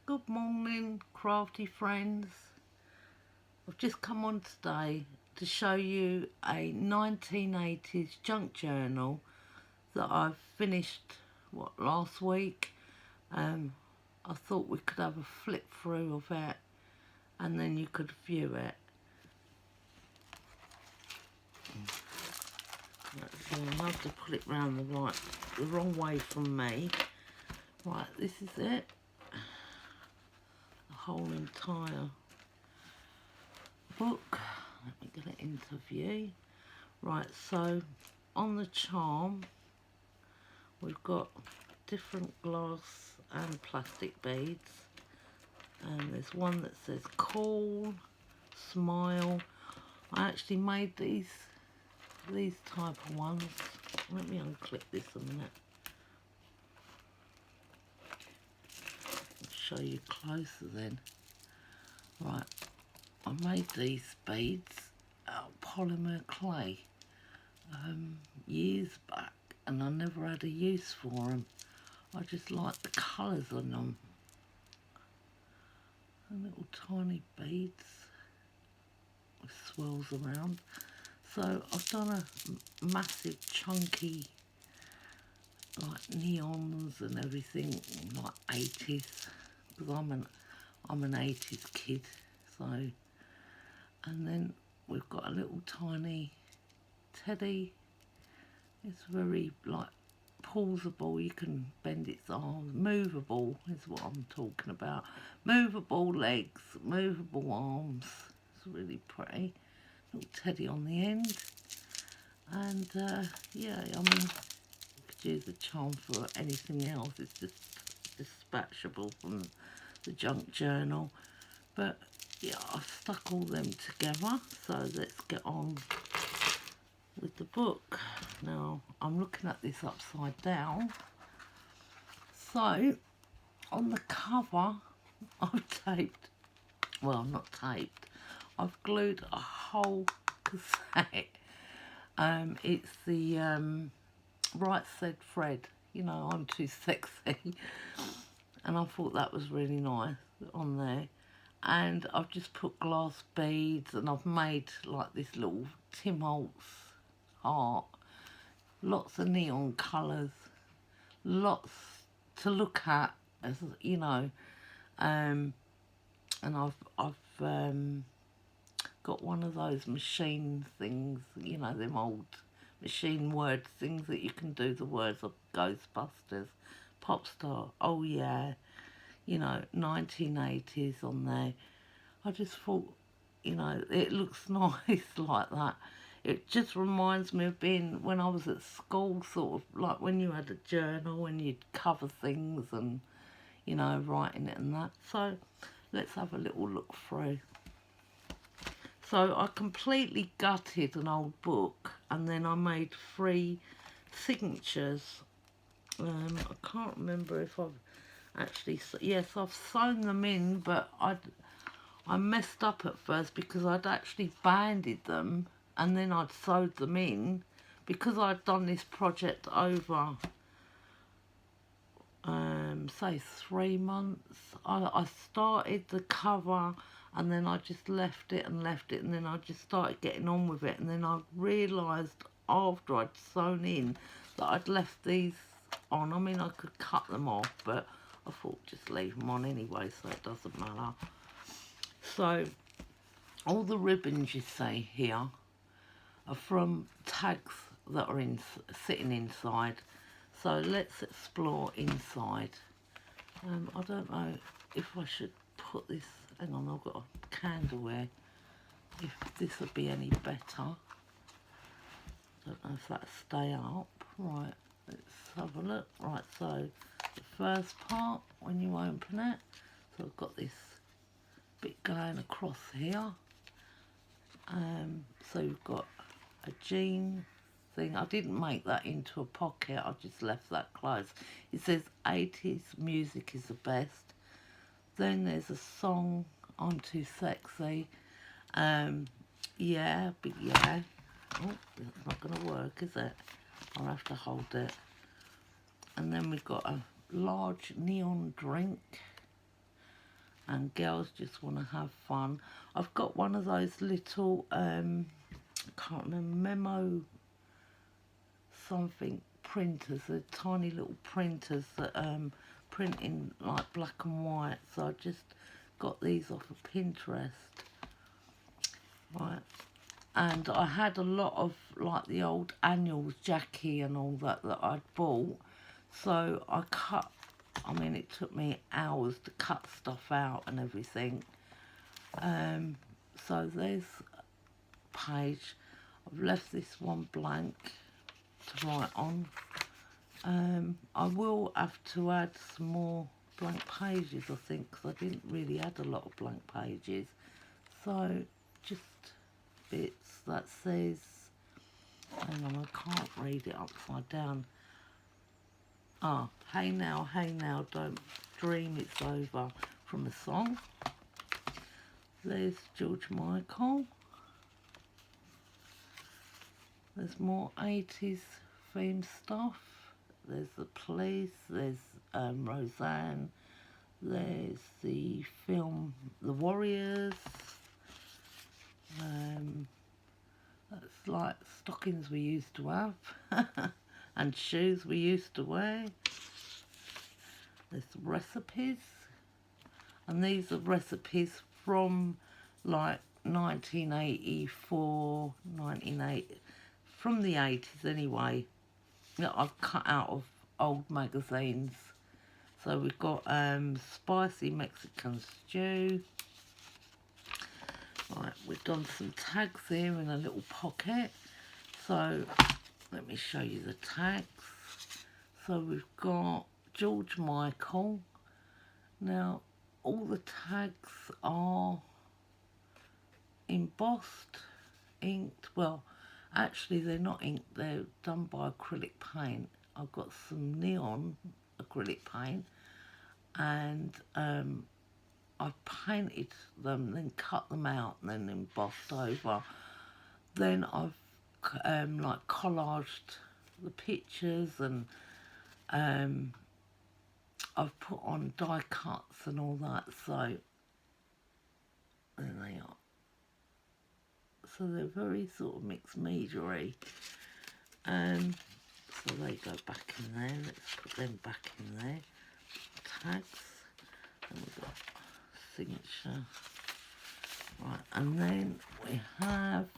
Good morning, crafty friends. I've just come on today to show you a 1980s junk journal that I've finished, last week. I thought we could have a flip through of it and then you could view it. So I'll have to put it round the wrong way from me. Right, this is it. The whole entire book. Let me get it into view. Right, so on the charm we've got different glass and plastic beads, and there's one that says cool, smile. I actually made these type of ones. Let me unclip this a minute. I'll show you closer then. Right, I made these beads out of polymer clay years back, and I never had a use for them. I just like the colours on them. And little tiny beads with swirls around. So I've done a massive chunky like neons and everything, like 80s, because I'm an 80s kid. So, and then we've got a little tiny teddy. It's very like pausable, you can bend its arms, movable is what I'm talking about. Movable legs, movable arms. It's really pretty. Little teddy on the end. And yeah, I mean, you could use the charm for anything else. It's just dispatchable from the junk journal. But yeah, I've stuck all them together. So let's get on with the book. Now I'm looking at this upside down. So on the cover I've taped, well, not taped, I've glued a whole cassette. It's the Right Said Fred, you know, I'm too sexy, and I thought that was really nice on there. And I've just put glass beads, and I've made like this little Tim Holtz heart, lots of neon colours, lots to look at, as you know, and I've got one of those machine things, you know, them old machine word things that you can do the words of Ghostbusters, pop star, oh yeah, you know, 1980s on there. I just thought, you know, it looks nice like that. It just reminds me of being when I was at school, sort of like when you had a journal and you'd cover things and, you know, writing it and that. So let's have a little look through. So I completely gutted an old book, and then I made 3 signatures. I can't remember if I've actually, yes, I've sewn them in, but I messed up at first because I'd actually banded them and then I'd sewed them in, because I'd done this project over say 3 months. I started the cover and then I just left it, and then I just started getting on with it, and then I realised after I'd sewn in that I'd left these on. I mean, I could cut them off, but I thought just leave them on anyway, so it doesn't matter. So all the ribbons you see here are from tags that are sitting inside. So let's explore inside. I don't know if I should put this, hang on, I've got a candle here, if this would be any better. Don't know if that'll stay up. Right, let's have a look. Right, so the first part, when you open it, so I've got this bit going across here. So you've got a jean thing. I didn't make that into a pocket, I just left that closed. It says 80s music is the best. Then there's a song, I'm Too Sexy. Yeah, but yeah. Oh, it's not going to work, is it? I'll have to hold it. And then we've got a large neon drink. and girls just want to have fun. I've got one of those little, I can't remember, memo something printers, they're tiny little printers that print in like black and white. So I just got these off of Pinterest, right? And I had a lot of like the old annuals, Jackie and all that I'd bought. So I cut, I mean it took me hours to cut stuff out and everything. So there's a page. I've left this one blank to write on. I will have to add some more blank pages, I think, because I didn't really add a lot of blank pages. So just bits that says, hang on, I can't read it upside down. Ah, hey now, don't dream it's over, from a song. There's George Michael. There's more 80s themed stuff. There's the police, there's Roseanne, there's the film The Warriors. That's like stockings we used to have and shoes we used to wear. There's recipes, and these are recipes from like 1984, 1980, from the 80s anyway, that I've cut out of old magazines. So we've got spicy Mexican stew. Right, we've done some tags here in a little pocket. So let me show you the tags. So we've got George Michael. Now all the tags are embossed, inked. Well, actually they're not inked, they're done by acrylic paint. I've got some neon acrylic paint, and I've painted them, then cut them out, and then embossed over. Then I've like collaged the pictures, and I've put on die cuts and all that. So there they are. So they're very sort of mixed media-y. So they go back in there. Let's put them back in there. Tags. And we've got signature. Right, and then we have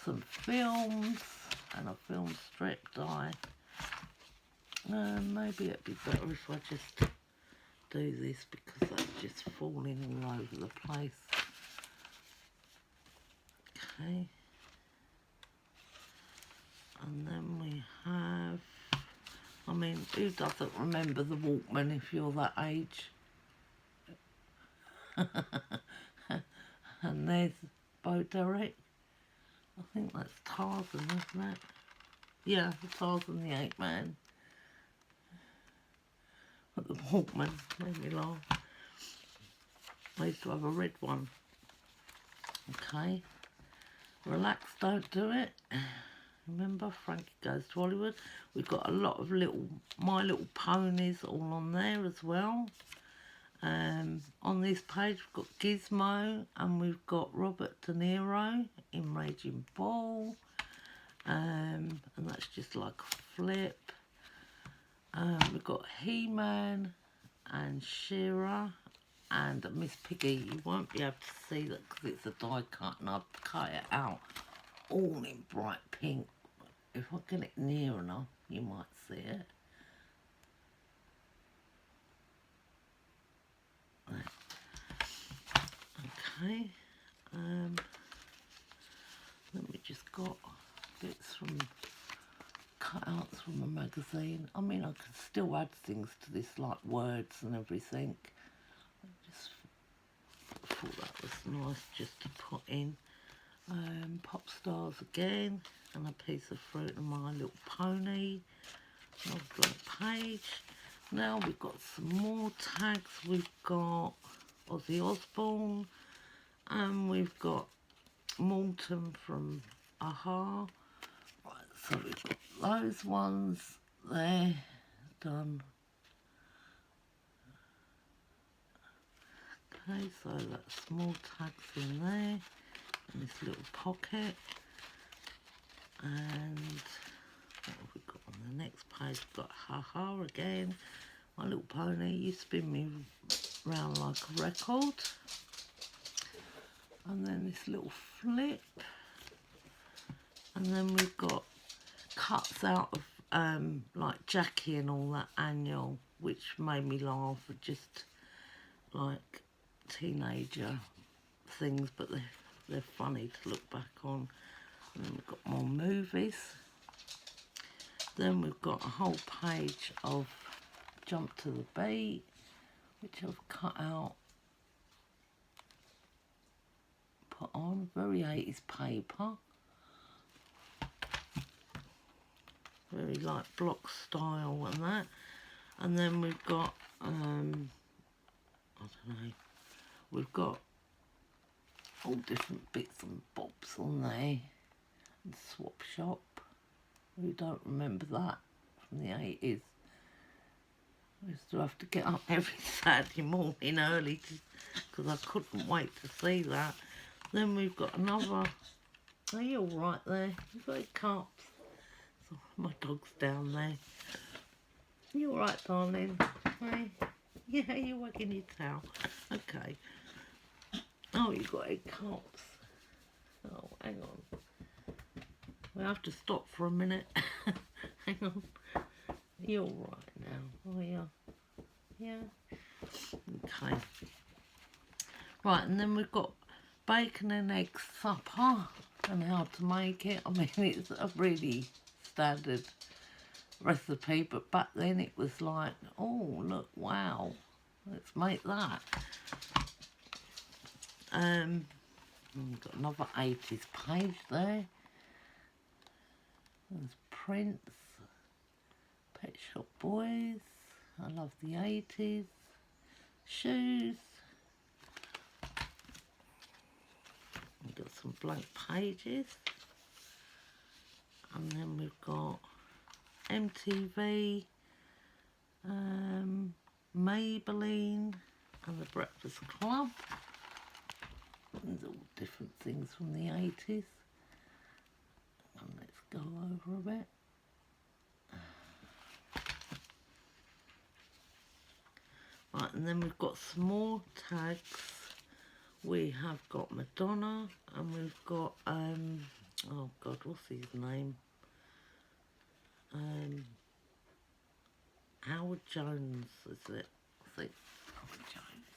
some films and a film strip die. Maybe it'd be better if I just do this, because that's just falling all over the place. Okay. And then we have, I mean, who doesn't remember the Walkman if you're that age? And there's Bo Derek. I think that's Tarzan, isn't it? Yeah, Tarzan the Ape Man. But the Walkman made me laugh. I used to have a red one. Okay. Relax, don't do it. Remember, Frankie Goes to Hollywood. We've got a lot of little My Little Ponies all on there as well. On this page we've got Gizmo, and we've got Robert De Niro in Raging Bull, and that's just like a flip. We've got He-Man and She-Ra and Miss Piggy. You won't be able to see that because it's a die cut, and I've cut it out all in bright pink. If I get it near enough, you might see it. Okay, then we just got bits from cutouts from a magazine. I mean, I could still add things to this, like words and everything. I just thought that was nice just to put in. Pop stars again, and a piece of fruit and My Little Pony. Another blank page. Now we've got some more tags. We've got Ozzy Osbourne, and we've got Morton from Aha. Right, so we've got those ones there done. Okay, so that's small tags in there, in this little pocket. And what have we got on the next page? We've got Ha-Ha again. My Little Pony, you spin me round like a record. And then this little flip. And then we've got cuts out of like Jackie and all that annual, which made me laugh at just like teenager things, but they're funny to look back on. And then we've got more movies. Then we've got a whole page of Jump to the Beat, which I've cut out, put on, very 80s paper. Very like block style and that. And then we've got, I don't know, we've got all different bits and bobs on there. And Swap Shop. Who don't remember that from the 80s? I used to have to get up every Saturday morning early because I couldn't wait to see that. Then we've got another. Are you all right there? You've got your cups. So my dog's down there. You all right, darling? Hey? Yeah, you're wagging your tail. Okay. Oh, you got your cups. Oh, hang on. We have to stop for a minute. Hang on. You're all right now, are you? Yeah? Okay. Right, and then we've got bacon and egg supper and how to make it. I mean, it's a really standard recipe, but back then it was like, oh, look, wow, let's make that. We've got another 80s page there. There's Prince, Pet Shop Boys, I love the 80s, shoes. We've got some blank pages. And then we've got MTV, Maybelline and the Breakfast Club. There's all different things from the 80s. And let's go over a bit. Right, and then we've got some more tags. We have got Madonna, and we've got, oh God, what's his name? Howard Jones, is it? I think Howard Jones.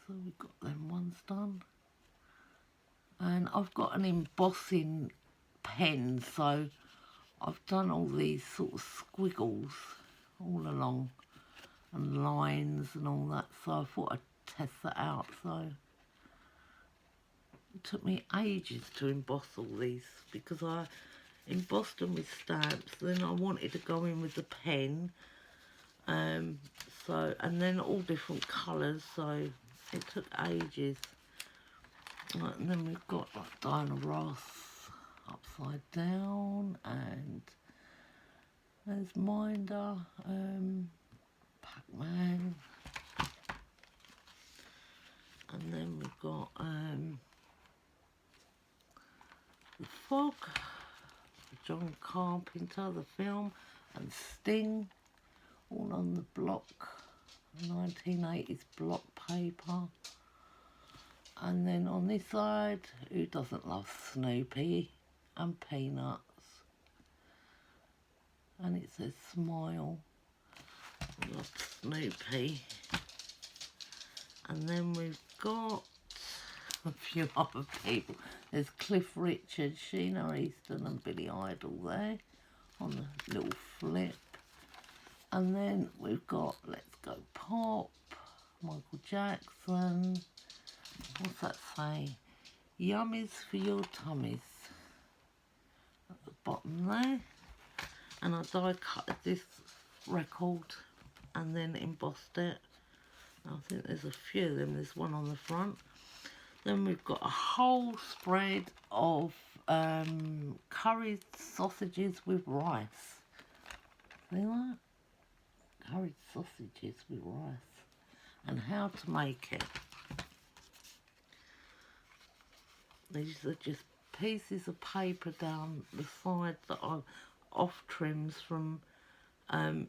So we've got them ones done. And I've got an embossing pen, so I've done all these sort of squiggles all along and lines and all that, so I thought I'd test that out. So it took me ages to emboss all these because I embossed them with stamps, then I wanted to go in with the pen, so, and then all different colours, so it took ages. Right, and then we've got like Diana Ross upside down, and there's Minder, Pac-Man, and then we've got The Fog, John Carpenter, the film, and Sting, all on the block, 1980s block paper. And then on this side, who doesn't love Snoopy and Peanuts? And it says Smile. I love Snoopy. And then we've got a few other people. There's Cliff Richard, Sheena Easton and Billy Idol there on the little flip. And then we've got Let's Go Pop, Michael Jackson. What's that say? Yummies for your tummies. At the bottom there. And I die cut this record and then embossed it. I think there's a few of them. There's one on the front. Then we've got a whole spread of curried sausages with rice. See that? Curried sausages with rice. and how to make it. These are just pieces of paper down the side that I've off trims from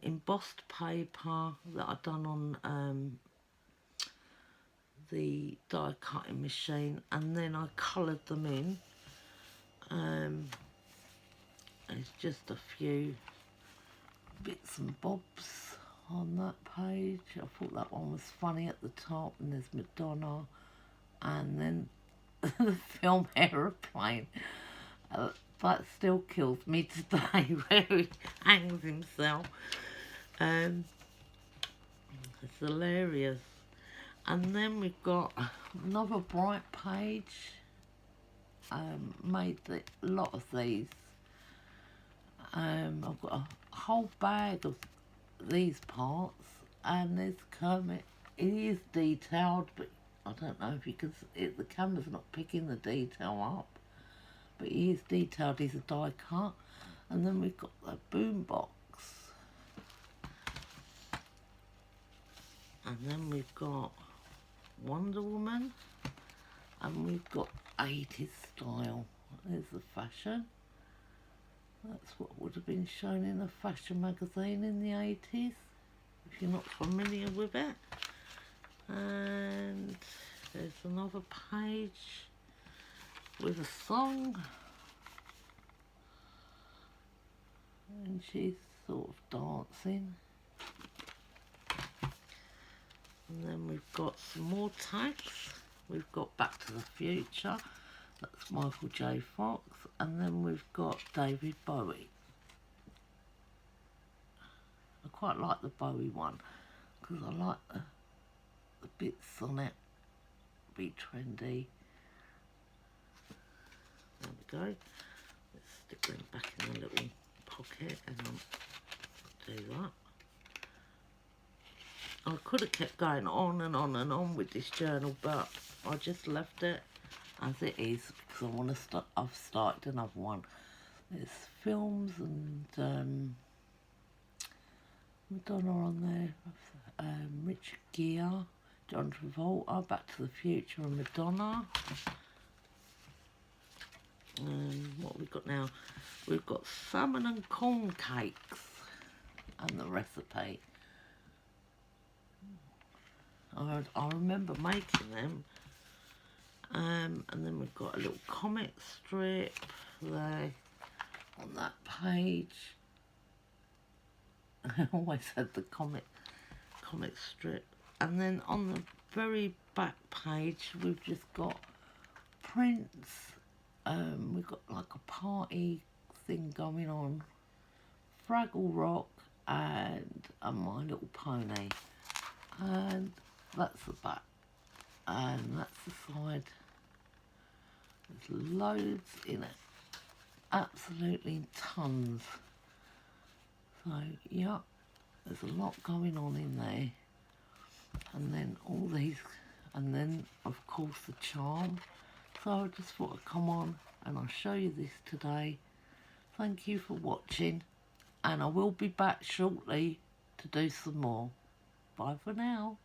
embossed paper that I've done on the die cutting machine, and then I coloured them in. It's just a few bits and bobs on that page. I thought that one was funny at the top, and there's Madonna, and then the film Aeroplane. That still kills me today, where he hangs himself. It's hilarious. And then we've got another bright page. Made a lot of these. I've got a whole bag of these parts, and there's Kermit. It is detailed, but I don't know if you can see it, the camera's not picking the detail up, but he is detailed. He's a die cut. And then we've got the boom box, and then we've got Wonder Woman, and we've got 80s style. There's the fashion. That's what would have been shown in a fashion magazine in the 80s, if you're not familiar with it. And there's another page with a song, and she's sort of dancing. And then we've got some more tags. We've got Back to the Future, that's Michael J. Fox, and then we've got David Bowie. I quite like the Bowie one because I like the bits on it, be trendy. There we go. Let's stick them back in the little pocket and I'll do that. I could have kept going on and on and on with this journal, but I just left it as it is because I want to start. I've started another one. There's films and Madonna on there, Richard Gere, John Travolta, Back to the Future, and Madonna. What have we got now? We've got salmon and corn cakes and the recipe. I remember making them. And then we've got a little comic strip there on that page. I always had the comic strip. And then on the very back page we've just got prints. We've got like a party thing going on, Fraggle Rock and My Little Pony. And that's the back, and that's the side. There's loads in it, absolutely tons. So yeah, there's a lot going on in there. And then all these, and then of course the charm. So I just thought I'd come on and I'll show you this today. Thank you for watching, and I will be back shortly to do some more. Bye for now.